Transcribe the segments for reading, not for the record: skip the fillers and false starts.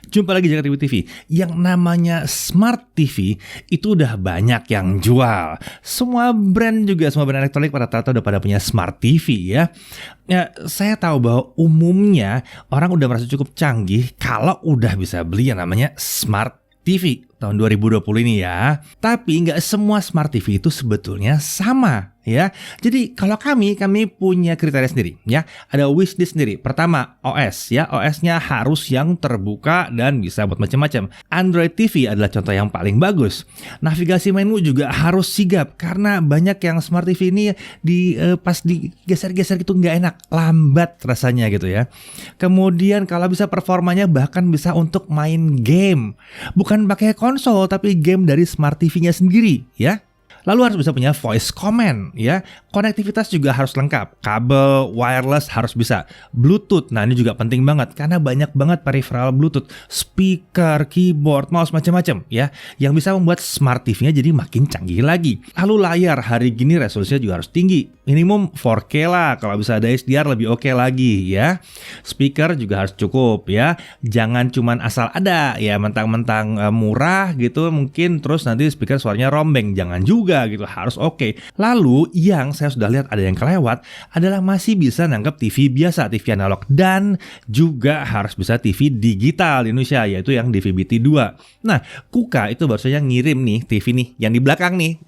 Jumpa lagi Jakarta TV. Yang namanya Smart TV itu udah banyak yang jual. Semua brand elektronik rata-rata udah pada punya Smart TV ya. Ya, saya tahu bahwa umumnya orang udah merasa cukup canggih kalau udah bisa beli yang namanya Smart TV tahun 2020 ini ya. Tapi nggak semua Smart TV itu sebetulnya sama ya. Jadi kalau kami punya kriteria sendiri ya. Ada wishlist sendiri. Pertama, OS ya. OS-nya harus yang terbuka dan bisa buat macam-macam. Android TV adalah contoh yang paling bagus. Navigasi menu juga harus sigap karena banyak yang Smart TV ini pas digeser-geser gitu nggak enak, lambat rasanya gitu ya. Kemudian kalau bisa performanya bahkan bisa untuk main game. Bukan pakai konsol tapi game dari Smart TV-nya sendiri ya. Lalu harus bisa punya voice command ya. Konektivitas juga harus lengkap. Kabel, wireless harus bisa. Bluetooth, nah ini juga penting banget karena banyak banget peripheral Bluetooth, speaker, keyboard, mouse macam-macam ya, yang bisa membuat Smart TV-nya jadi makin canggih lagi. Lalu layar, hari gini resolusinya juga harus tinggi. Minimum 4K lah, kalau bisa ada HDR lebih oke lagi ya. Speaker juga harus cukup ya. Jangan cuman asal ada ya, mentang-mentang murah gitu mungkin terus nanti speaker suaranya rombeng. Jangan juga gitu, harus oke. Lalu yang saya sudah lihat ada yang kelewat adalah masih bisa nangkep TV biasa, TV analog, dan juga harus bisa TV digital di Indonesia, yaitu yang DVB-T2. Nah, KUKA itu baru saja ngirim nih TV nih, yang di belakang nih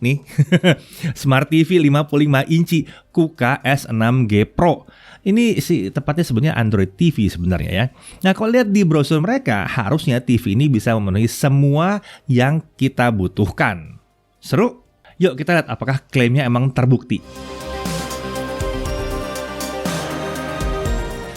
Smart TV 55 inci KUKA S6G Pro. Ini sih tepatnya sebenarnya Android TV sebenarnya ya. Nah, kalau lihat di brosur mereka, harusnya TV ini bisa memenuhi semua yang kita butuhkan. Seru? Yuk kita lihat apakah klaimnya emang terbukti.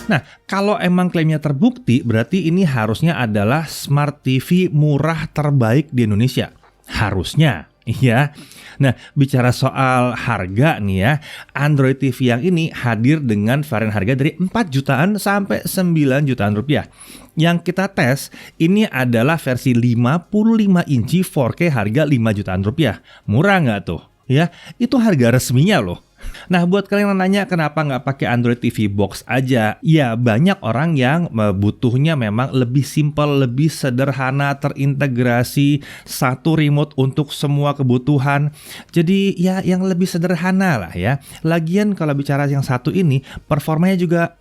Nah, kalau emang klaimnya terbukti, berarti ini harusnya adalah Smart TV murah terbaik di Indonesia. Harusnya, iya. Nah, bicara soal harga nih ya, Android TV yang ini hadir dengan varian harga dari 4 jutaan sampai 9 jutaan rupiah. Yang kita tes, ini adalah versi 55 inci 4K harga 5 jutaan rupiah. Murah nggak tuh? Ya, itu harga resminya loh. Nah, buat kalian yang nanya kenapa nggak pakai Android TV Box aja? Ya, banyak orang yang butuhnya memang lebih simpel, lebih sederhana, terintegrasi, satu remote untuk semua kebutuhan. Jadi ya yang lebih sederhana lah ya. Lagian kalau bicara yang satu ini, performanya juga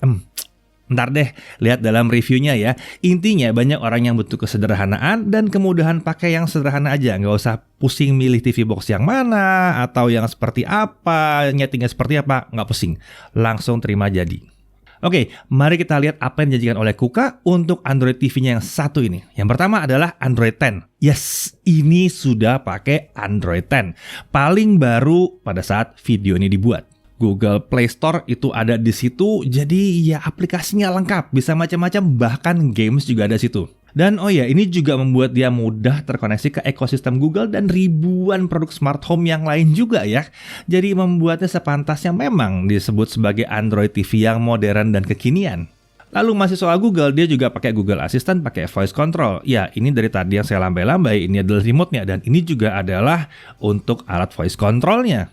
ntar deh, lihat dalam reviewnya ya. Intinya banyak orang yang butuh kesederhanaan dan kemudahan pakai yang sederhana aja. Nggak usah pusing milih TV box yang mana, atau yang seperti apa, nyetingnya seperti apa. Nggak pusing, langsung terima jadi. Oke, mari kita lihat apa yang dijanjikan oleh KUKA untuk Android TV-nya yang satu ini. Yang pertama adalah Android 10. Yes, ini sudah pakai Android 10. Paling baru pada saat video ini dibuat. Google Play Store itu ada di situ, jadi ya aplikasinya lengkap, bisa macam-macam, bahkan games juga ada situ. Dan oh ya, ini juga membuat dia mudah terkoneksi ke ekosistem Google dan ribuan produk smart home yang lain juga ya. Jadi membuatnya sepantasnya memang disebut sebagai Android TV yang modern dan kekinian. Lalu masih soal Google, dia juga pakai Google Assistant, pakai voice control. Ya, ini dari tadi yang saya lambai-lambai, ini adalah remote-nya, dan ini juga adalah untuk alat voice control-nya.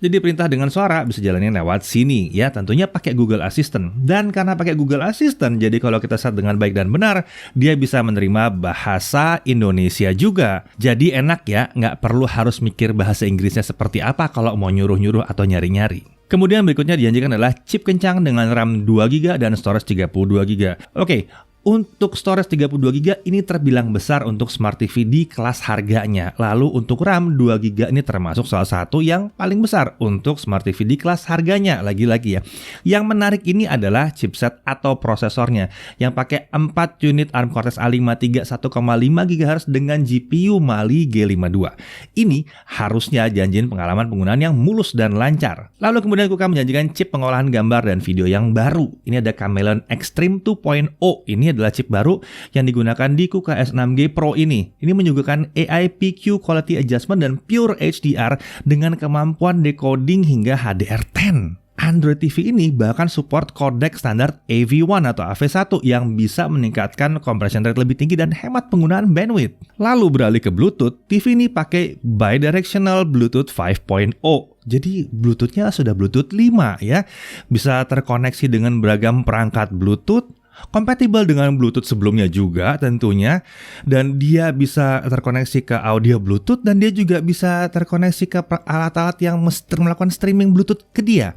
Jadi perintah dengan suara bisa jalanin lewat sini ya, tentunya pakai Google Assistant. Dan karena pakai Google Assistant, jadi kalau kita set dengan baik dan benar, dia bisa menerima bahasa Indonesia juga. Jadi enak ya, nggak perlu harus mikir bahasa Inggrisnya seperti apa kalau mau nyuruh-nyuruh atau nyari-nyari. Kemudian berikutnya dijanjikan adalah chip kencang dengan RAM 2GB dan storage 32GB. Oke. Untuk storage 32GB ini terbilang besar untuk Smart TV di kelas harganya. Lalu untuk RAM 2GB ini termasuk salah satu yang paling besar untuk Smart TV di kelas harganya. Lagi-lagi ya. Yang menarik ini adalah chipset atau prosesornya yang pakai 4 unit ARM Cortex A53 1,5 GHz dengan GPU Mali G52. Ini harusnya janjiin pengalaman penggunaan yang mulus dan lancar. Lalu kemudian KUKA menjanjikan chip pengolahan gambar dan video yang baru. Ini ada Chameleon Extreme 2.0. Ini adalah chip baru yang digunakan di KUKA S6G Pro ini. Ini menyuguhkan AI PQ Quality Adjustment dan Pure HDR dengan kemampuan decoding hingga HDR10. Android TV ini bahkan support codec standar AV1 atau AV1 yang bisa meningkatkan compression rate lebih tinggi dan hemat penggunaan bandwidth. Lalu beralih ke Bluetooth, TV ini pakai bidirectional Bluetooth 5.0. Jadi Bluetooth-nya sudah Bluetooth 5 ya. Bisa terkoneksi dengan beragam perangkat Bluetooth, Kompatibel dengan Bluetooth sebelumnya juga tentunya, dan dia bisa terkoneksi ke audio Bluetooth, dan dia juga bisa terkoneksi ke alat-alat yang melakukan streaming Bluetooth ke dia.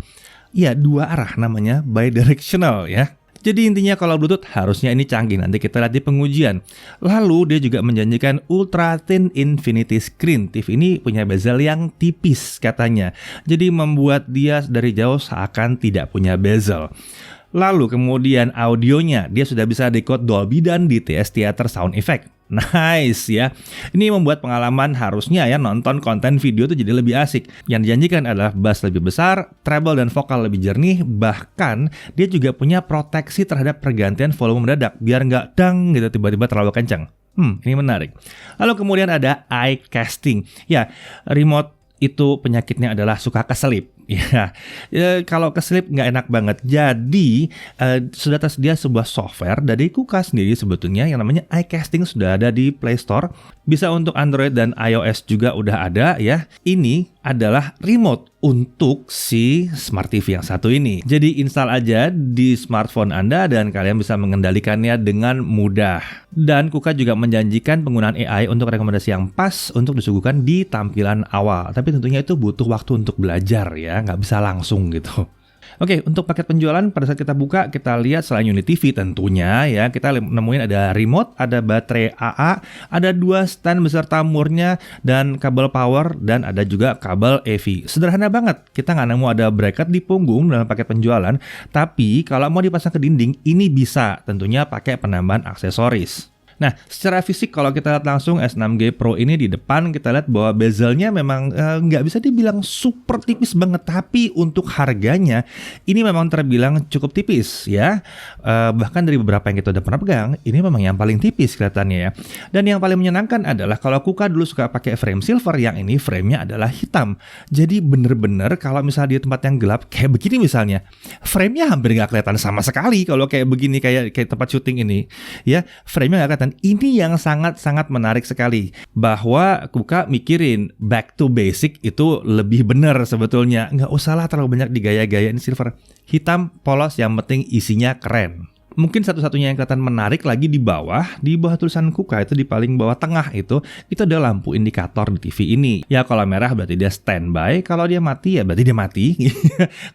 Ya, 2 arah, namanya bidirectional ya. Jadi intinya kalau Bluetooth harusnya ini canggih, nanti kita lihat di pengujian. Lalu dia juga menjanjikan Ultra Thin Infinity Screen. TV ini punya bezel yang tipis katanya. Jadi membuat dia dari jauh seakan tidak punya bezel. Lalu kemudian audionya, dia sudah bisa decode Dolby dan DTS Theater Sound Effect. Nice ya. Ini membuat pengalaman harusnya ya nonton konten video itu jadi lebih asik. Yang dijanjikan adalah bass lebih besar, treble dan vokal lebih jernih, bahkan dia juga punya proteksi terhadap pergantian volume mendadak biar nggak dang gitu tiba-tiba terlalu kencang. Ini menarik. Lalu kemudian ada eye casting. Ya, remote itu penyakitnya adalah suka keselip. Ya, kalau keselip nggak enak banget. Jadi sudah tersedia sebuah software dari KUKA sendiri sebetulnya yang namanya iCasting, sudah ada di Play Store. Bisa untuk Android dan iOS juga udah ada ya. Ini adalah remote untuk si Smart TV yang satu ini. Jadi install aja di smartphone Anda dan kalian bisa mengendalikannya dengan mudah. Dan KUKA juga menjanjikan penggunaan AI untuk rekomendasi yang pas untuk disuguhkan di tampilan awal. Tapi tentunya itu butuh waktu untuk belajar ya, nggak bisa langsung gitu. Oke, untuk paket penjualan pada saat kita buka, kita lihat selain unit TV tentunya ya, kita nemuin ada remote, ada baterai AA, ada 2 stand beserta murnya dan kabel power, dan ada juga kabel AV. Sederhana banget, kita nggak nemu ada bracket di punggung dalam paket penjualan, tapi kalau mau dipasang ke dinding, ini bisa tentunya pakai penambahan aksesoris. Nah, secara fisik kalau kita lihat langsung S6G Pro ini di depan, kita lihat bahwa bezelnya memang nggak bisa dibilang super tipis banget, tapi untuk harganya ini memang terbilang cukup tipis ya. Bahkan dari beberapa yang kita udah pernah pegang, ini memang yang paling tipis kelihatannya ya. Dan yang paling menyenangkan adalah kalau KUKA dulu suka pakai frame silver, yang ini framenya adalah hitam. Jadi bener-bener kalau misalnya di tempat yang gelap kayak begini misalnya, framenya hampir nggak kelihatan sama sekali kalau kayak begini, kayak tempat syuting ini ya, framenya nggak kelihatan. Ini yang sangat-sangat menarik sekali, bahwa KUKA mikirin back to basic itu lebih benar sebetulnya. Nggak usahlah terlalu banyak digaya-gayain silver. Hitam, polos, yang penting isinya keren. Mungkin satu-satunya yang kelihatan menarik lagi di bawah tulisan KUKA itu di paling bawah tengah itu ada lampu indikator di TV ini. Ya kalau merah berarti dia standby, kalau dia mati ya berarti dia mati.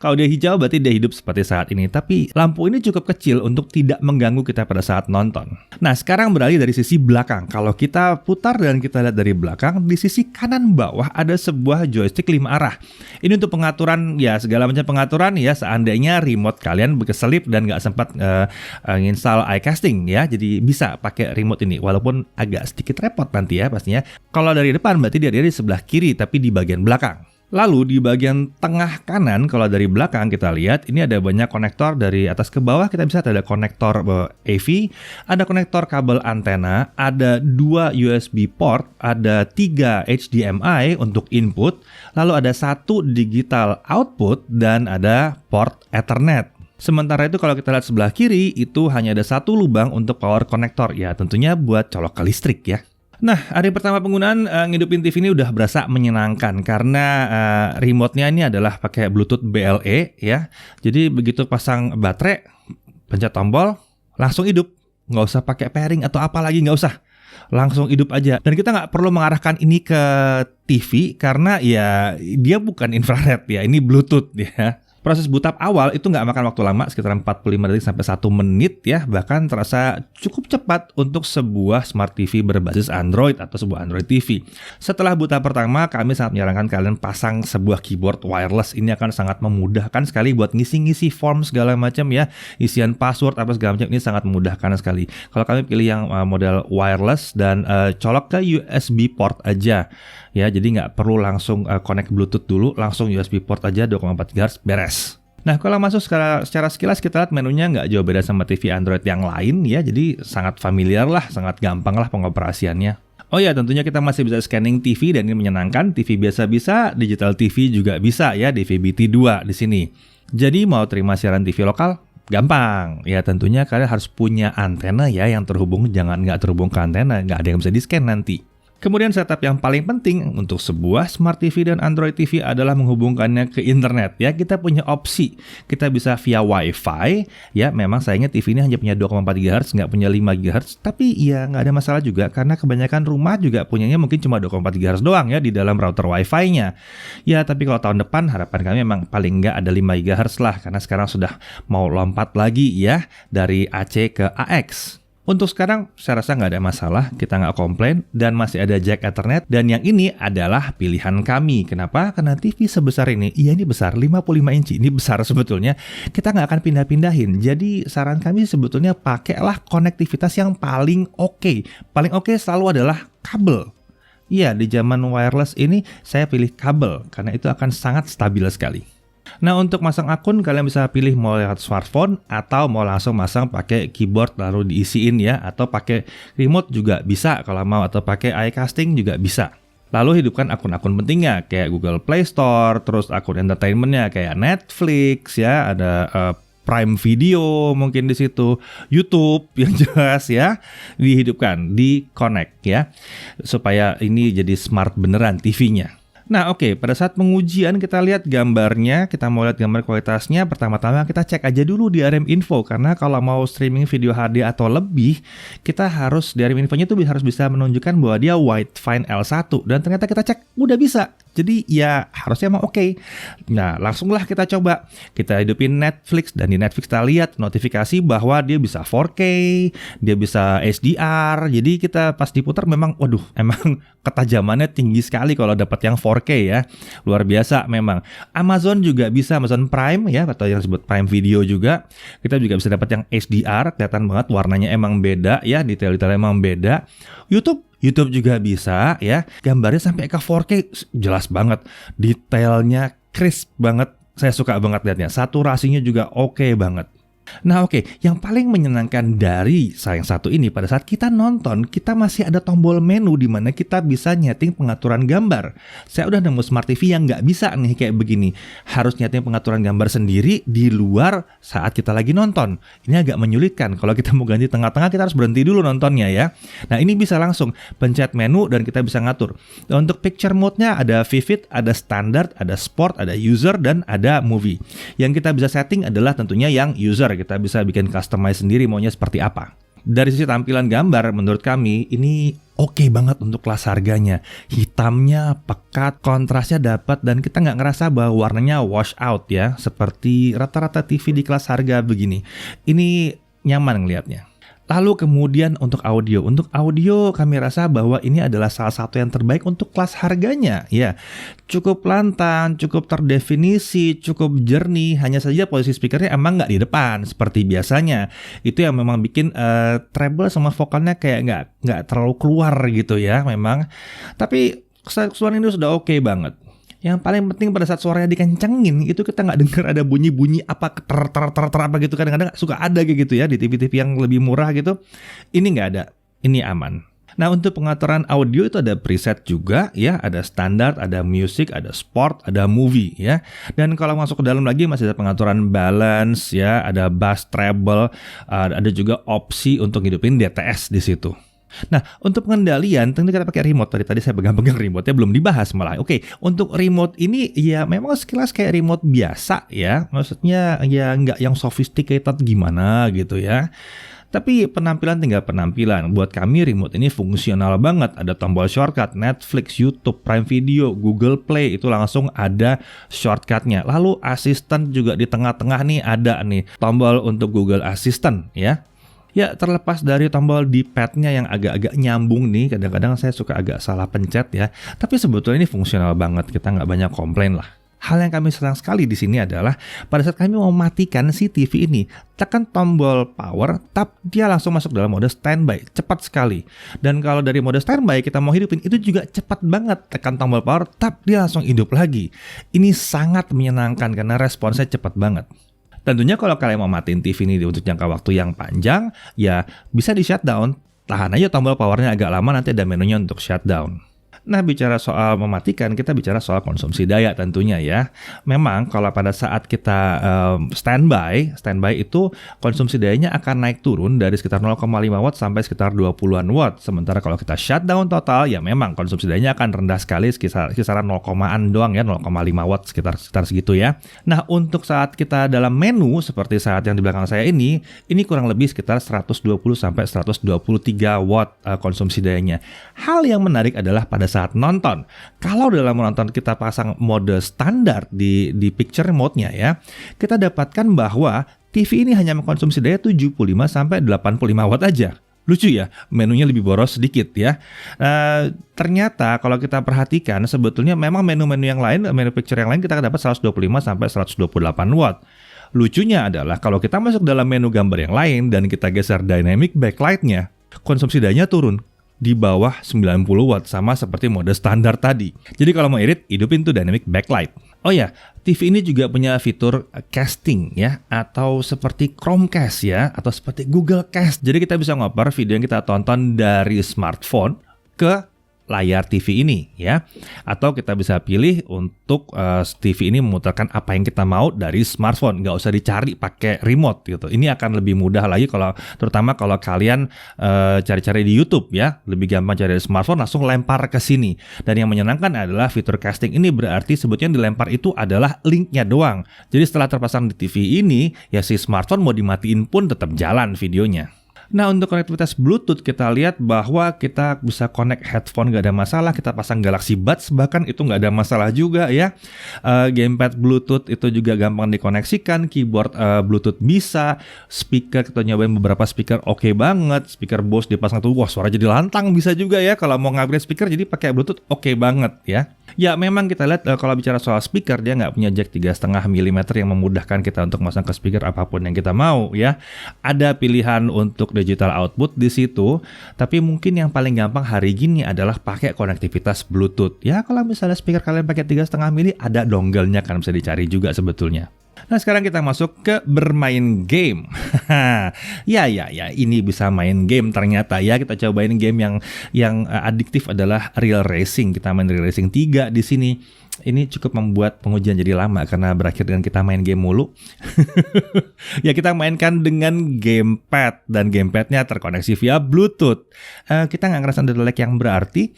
Kalau dia hijau berarti dia hidup seperti saat ini. Tapi lampu ini cukup kecil untuk tidak mengganggu kita pada saat nonton. Nah sekarang beralih dari sisi belakang. Kalau kita putar dan kita lihat dari belakang, di sisi kanan bawah ada sebuah joystick 5 arah. Ini untuk pengaturan ya, segala macam pengaturan ya, seandainya remote kalian berkeselip dan nggak sempat nginstal iCasting ya, jadi bisa pakai remote ini, walaupun agak sedikit repot nanti ya pastinya. Kalau dari depan berarti dia di sebelah kiri, tapi di bagian belakang. Lalu di bagian tengah kanan, kalau dari belakang kita lihat ini ada banyak konektor dari atas ke bawah. Kita bisa ada konektor AV, ada konektor kabel antena, ada 2 USB port, ada 3 HDMI untuk input, lalu ada 1 digital output, dan ada port Ethernet. Sementara itu kalau kita lihat sebelah kiri, itu hanya ada 1 lubang untuk power connector, ya tentunya buat colok ke listrik ya. Nah, hari pertama penggunaan ngidupin TV ini udah berasa menyenangkan karena remote-nya ini adalah pakai Bluetooth BLE ya. Jadi begitu pasang baterai, pencet tombol, langsung hidup. Nggak usah pakai pairing atau apa lagi, nggak usah. Langsung hidup aja. Dan kita nggak perlu mengarahkan ini ke TV karena ya dia bukan infrared ya, ini Bluetooth ya. Proses boot up awal itu nggak makan waktu lama, sekitar 45 detik sampai 1 menit ya, bahkan terasa cukup cepat untuk sebuah Smart TV berbasis Android atau sebuah Android TV. Setelah boot up pertama, kami sangat menyarankan kalian pasang sebuah keyboard wireless. Ini akan sangat memudahkan sekali buat ngisi-ngisi form segala macam ya, isian password apa segala macam, ini sangat memudahkan sekali. Kalau kami pilih yang model wireless dan colok ke USB port aja ya, jadi nggak perlu langsung connect Bluetooth dulu, langsung USB port aja 2,4 GHz beres. Nah, kalau masuk secara sekilas kita lihat menunya nggak jauh beda sama TV Android yang lain ya, jadi sangat familiar lah, sangat gampang lah pengoperasiannya. Oh ya, tentunya kita masih bisa scanning TV dan ini menyenangkan. TV biasa bisa, digital TV juga bisa ya, di VBT2 di sini. Jadi mau terima siaran TV lokal? Gampang. Ya tentunya kalian harus punya antena ya yang terhubung, jangan nggak terhubung ke antena, nggak ada yang bisa di-scan nanti. Kemudian setup yang paling penting untuk sebuah Smart TV dan Android TV adalah menghubungkannya ke internet ya. Kita punya opsi, kita bisa via Wi-Fi ya. Memang sayangnya TV ini hanya punya 2,4 GHz, nggak punya 5 GHz, tapi ya nggak ada masalah juga karena kebanyakan rumah juga punyanya mungkin cuma 2,4 GHz doang ya di dalam router Wi-Fi-nya. Ya, tapi kalau tahun depan harapan kami memang paling nggak ada 5 GHz lah karena sekarang sudah mau lompat lagi ya dari AC ke AX. Untuk sekarang, saya rasa nggak ada masalah, kita nggak komplain, dan masih ada jack Ethernet, dan yang ini adalah pilihan kami. Kenapa? Karena TV sebesar ini, iya ini besar, 55 inci, ini besar sebetulnya, kita nggak akan pindah-pindahin. Jadi saran kami sebetulnya pakailah konektivitas yang paling oke. Paling oke selalu adalah kabel. Iya, di zaman wireless ini saya pilih kabel, karena itu akan sangat stabil sekali. Nah, untuk masang akun kalian bisa pilih mau lewat smartphone atau mau langsung masang pakai keyboard lalu diisiin ya, atau pakai remote juga bisa kalau mau, atau pakai iCasting juga bisa. Lalu hidupkan akun-akun pentingnya kayak Google Play Store, terus akun entertainmentnya kayak Netflix ya, ada Prime Video mungkin di situ, YouTube yang jelas ya, dihidupkan, di-connect ya, supaya ini jadi smart beneran TV-nya. Nah oke, pada saat pengujian kita lihat gambarnya, kita mau lihat gambar kualitasnya, pertama-tama kita cek aja dulu di RM Info, karena kalau mau streaming video HD atau lebih, kita harus di RM Infonya itu harus bisa menunjukkan bahwa dia Widefine L1, dan ternyata kita cek, udah bisa. Jadi ya harusnya emang oke. Nah langsunglah kita coba, kita hidupin Netflix, dan di Netflix kita lihat notifikasi bahwa dia bisa 4K, dia bisa HDR, jadi kita pas diputar memang, waduh emang ketajamannya tinggi sekali kalau dapat yang 4K ya, luar biasa memang. Amazon juga bisa, Amazon Prime ya, atau yang disebut Prime Video juga, kita juga bisa dapat yang HDR, kelihatan banget warnanya emang beda ya, detail-detailnya emang beda. YouTube juga bisa ya, gambarnya sampai ke 4K, jelas banget, detailnya crisp banget, saya suka banget lihatnya, saturasinya juga oke banget. Nah oke, yang paling menyenangkan dari yang satu ini pada saat kita nonton, kita masih ada tombol menu di mana kita bisa nyeting pengaturan gambar. Saya udah nemu Smart TV yang nggak bisa nih kayak begini, harus nyeting pengaturan gambar sendiri di luar saat kita lagi nonton. Ini agak menyulitkan, kalau kita mau ganti tengah-tengah kita harus berhenti dulu nontonnya ya. Nah ini bisa langsung pencet menu dan kita bisa ngatur. Untuk picture mode-nya ada vivid, ada standard, ada sport, ada user, dan ada movie. Yang kita bisa setting adalah tentunya yang user. Kita bisa bikin customize sendiri maunya seperti apa. Dari sisi tampilan gambar, menurut kami ini oke banget untuk kelas harganya. Hitamnya pekat, kontrasnya dapat, dan kita nggak ngerasa bahwa warnanya wash out ya, seperti rata-rata TV di kelas harga begini. Ini nyaman ngelihatnya. Lalu kemudian untuk audio kami rasa bahwa ini adalah salah satu yang terbaik untuk kelas harganya ya. Cukup lantang, cukup terdefinisi, cukup jernih, hanya saja posisi speakernya emang nggak di depan seperti biasanya. Itu yang memang bikin treble sama vokalnya kayak nggak terlalu keluar gitu ya memang. Tapi keseluruhan ini sudah oke banget. Yang paling penting pada saat suaranya dikencengin itu kita nggak dengar ada bunyi-bunyi apa ter apa gitu, kadang-kadang suka ada kayak gitu ya di TV-TV yang lebih murah gitu. Ini nggak ada, ini aman. Nah untuk pengaturan audio itu ada preset juga ya, ada standar, ada music, ada sport, ada movie ya. Dan kalau masuk ke dalam lagi masih ada pengaturan balance ya, ada bass treble, ada juga opsi untuk hidupin DTS di situ. Nah, untuk pengendalian tentu kita pakai remote. Tadi saya pegang-pegang remote-nya belum dibahas malah. Oke, untuk remote ini ya memang sekilas kayak remote biasa ya. Maksudnya ya nggak yang sophisticated gimana gitu ya. Tapi penampilan tinggal penampilan. Buat kami remote ini fungsional banget. Ada tombol shortcut, Netflix, YouTube, Prime Video, Google Play, itu langsung ada shortcutnya. Lalu asisten juga di tengah-tengah nih ada nih tombol untuk Google Assistant ya. Ya terlepas dari tombol di pad-nya yang agak-agak nyambung nih, kadang-kadang saya suka agak salah pencet ya. Tapi sebetulnya ini fungsional banget, kita nggak banyak komplain lah. Hal yang kami senang sekali di sini adalah pada saat kami mau matikan si TV ini, tekan tombol power, tap, dia langsung masuk dalam mode standby, cepat sekali. Dan kalau dari mode standby kita mau hidupin, itu juga cepat banget, tekan tombol power, tap, dia langsung hidup lagi. Ini sangat menyenangkan karena responsnya cepat banget. Tentunya kalau kalian mau matiin TV ini untuk jangka waktu yang panjang, ya bisa di shutdown. Tahan aja tombol powernya agak lama, nanti ada menunya untuk shutdown. Nah, bicara soal mematikan, kita bicara soal konsumsi daya tentunya ya. Memang kalau pada saat kita standby itu konsumsi dayanya akan naik turun dari sekitar 0,5 watt sampai sekitar 20-an watt. Sementara kalau kita shutdown total, ya memang konsumsi dayanya akan rendah sekali, kisaran 0,an doang ya, 0,5 watt sekitar segitu ya. Nah, untuk saat kita dalam menu seperti saat yang di belakang saya ini kurang lebih sekitar 120 sampai 123 watt konsumsi dayanya. Hal yang menarik adalah pada saat nonton. Kalau dalam menonton kita pasang mode standar di picture mode-nya ya, kita dapatkan bahwa TV ini hanya mengkonsumsi daya 75 sampai 85 watt aja. Lucu ya, menunya lebih boros sedikit ya. Ternyata kalau kita perhatikan sebetulnya memang menu-menu yang lain, menu picture yang lain kita dapat 125 sampai 128 watt. Lucunya adalah kalau kita masuk dalam menu gambar yang lain dan kita geser dynamic backlight-nya, konsumsi dayanya turun di bawah 90 watt sama seperti mode standar tadi. Jadi kalau mau irit, hidupin tuh dynamic backlight. Oh ya, TV ini juga punya fitur casting ya, atau seperti Chromecast ya, atau seperti Google Cast. Jadi kita bisa ngoper video yang kita tonton dari smartphone ke layar TV ini ya, atau kita bisa pilih untuk TV ini memutarkan apa yang kita mau dari smartphone, nggak usah dicari pakai remote gitu. Ini akan lebih mudah lagi terutama kalau kalian cari-cari di YouTube ya, lebih gampang cari dari smartphone langsung lempar ke sini. Dan yang menyenangkan adalah fitur casting ini berarti sebetulnya dilempar itu adalah linknya doang. Jadi setelah terpasang di TV ini ya, si smartphone mau dimatiin pun tetap jalan videonya. Nah, untuk konektivitas Bluetooth kita lihat bahwa kita bisa connect headphone nggak ada masalah, kita pasang Galaxy Buds bahkan itu nggak ada masalah juga ya. Gamepad Bluetooth itu juga gampang dikoneksikan, keyboard Bluetooth bisa, speaker kita nyobain beberapa speaker oke banget, speaker Bose dipasang tuh wah suara jadi lantang bisa juga ya, kalau mau ngupgrade speaker jadi pakai Bluetooth oke banget ya. Ya memang kita lihat kalau bicara soal speaker dia nggak punya jack 3,5 mm yang memudahkan kita untuk masang ke speaker apapun yang kita mau ya. Ada pilihan untuk digital output di situ, tapi mungkin yang paling gampang hari gini adalah pakai konektivitas Bluetooth. Ya kalau misalnya speaker kalian pakai 3,5 mm ada dongle-nya kan bisa dicari juga sebetulnya. Nah sekarang kita masuk ke bermain game. Ya, ini bisa main game ternyata ya. Kita cobain game yang adiktif adalah Real Racing. Kita main Real Racing 3 di sini. Ini cukup membuat pengujian jadi lama karena berakhir dengan kita main game mulu. Ya kita mainkan dengan gamepad dan gamepadnya terkoneksi via Bluetooth. Kita nggak ngerasa ada lag yang berarti.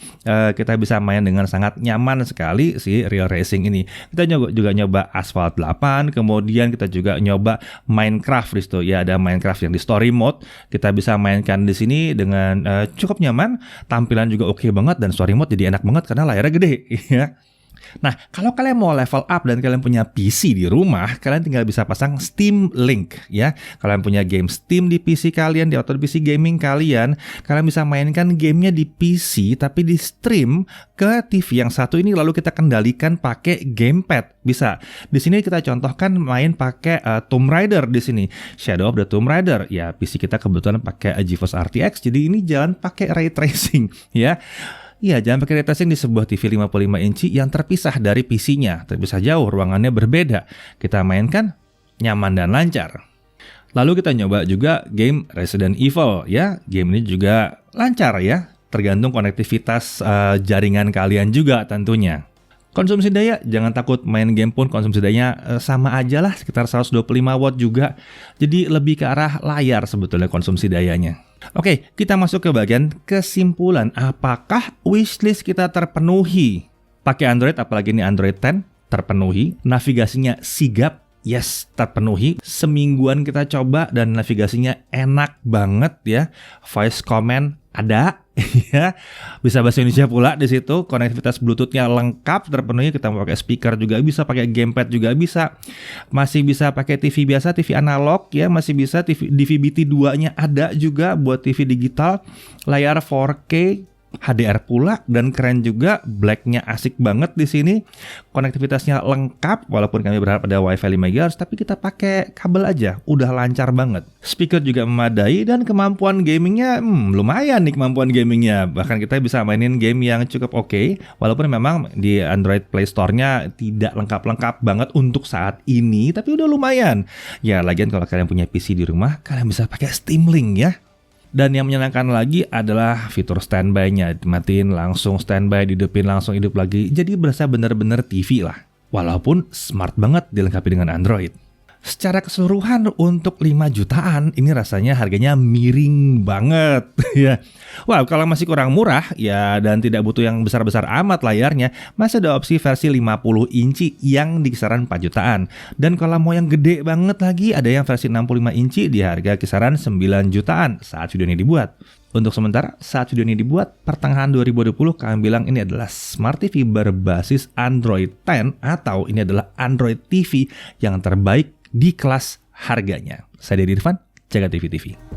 Kita bisa main dengan sangat nyaman sekali si Real Racing ini. Kita juga nyoba Asphalt 8, kemudian kita juga nyoba Minecraft di situ. Ya ada Minecraft yang di story mode. Kita bisa mainkan di sini dengan cukup nyaman. Tampilan juga oke banget dan story mode jadi enak banget karena layarnya gede. Ya. Nah, kalau kalian mau level up dan kalian punya PC di rumah, kalian tinggal bisa pasang Steam Link ya. Kalian punya game Steam di PC kalian, atau di PC gaming kalian bisa mainkan gamenya di PC tapi di stream ke TV yang satu ini lalu kita kendalikan pakai gamepad. Bisa. Di sini kita contohkan main pakai Tomb Raider di sini. Shadow of the Tomb Raider. Ya, PC kita kebetulan pakai GeForce RTX jadi ini jalan pakai ray tracing ya. Iya, jangan pakai ray tracing di sebuah TV 55 inci yang terpisah dari PC-nya. Terpisah jauh, ruangannya berbeda. Kita mainkan nyaman dan lancar. Lalu kita nyoba juga game Resident Evil ya. Game ini juga lancar ya. Tergantung konektivitas jaringan kalian juga tentunya. Konsumsi daya, jangan takut main game pun konsumsi dayanya sama aja lah, sekitar 125 watt juga. Jadi lebih ke arah layar sebetulnya konsumsi dayanya. Oke, kita masuk ke bagian kesimpulan. Apakah wishlist kita terpenuhi? Pakai Android, apalagi ini Android 10, terpenuhi. Navigasinya sigap, yes, terpenuhi. Semingguan kita coba dan navigasinya enak banget ya. Voice command ada, ya. Bisa bahasa Indonesia pula di situ. Konektivitas Bluetooth-nya lengkap, terpenuhi. Kita mau pakai speaker juga bisa, pakai gamepad juga bisa. Masih bisa pakai TV biasa, TV analog ya, masih bisa. TV DVB-T 2-nya ada juga buat TV digital. Layar 4K, HDR pula dan keren juga, black-nya asik banget di sini. Konektivitasnya lengkap walaupun kami berharap ada Wi-Fi 5 GHz tapi kita pakai kabel aja, udah lancar banget. Speaker juga memadai dan kemampuan gamingnya lumayan nih kemampuan gamingnya. Bahkan kita bisa mainin game yang cukup oke walaupun memang di Android Play Store-nya tidak lengkap-lengkap banget untuk saat ini tapi udah lumayan. Ya lagian kalau kalian punya PC di rumah kalian bisa pakai Steam Link ya. Dan yang menyenangkan lagi adalah fitur standby-nya. Dimatiin langsung standby, dihidupin langsung hidup lagi. Jadi berasa bener-bener TV lah. Walaupun smart banget dilengkapi dengan Android. Secara keseluruhan untuk 5 jutaan ini rasanya harganya miring banget ya. Wow, kalau masih kurang murah ya dan tidak butuh yang besar-besar amat layarnya, masih ada opsi versi 50 inci yang di kisaran 4 jutaan. Dan kalau mau yang gede banget lagi ada yang versi 65 inci di harga kisaran 9 jutaan saat video ini dibuat. Untuk sementara, saat video ini dibuat, pertengahan 2020 kami bilang ini adalah Smart TV berbasis Android 10 atau ini adalah Android TV yang terbaik di kelas harganya. Saya Dedi Irfan, Jaga TV TV.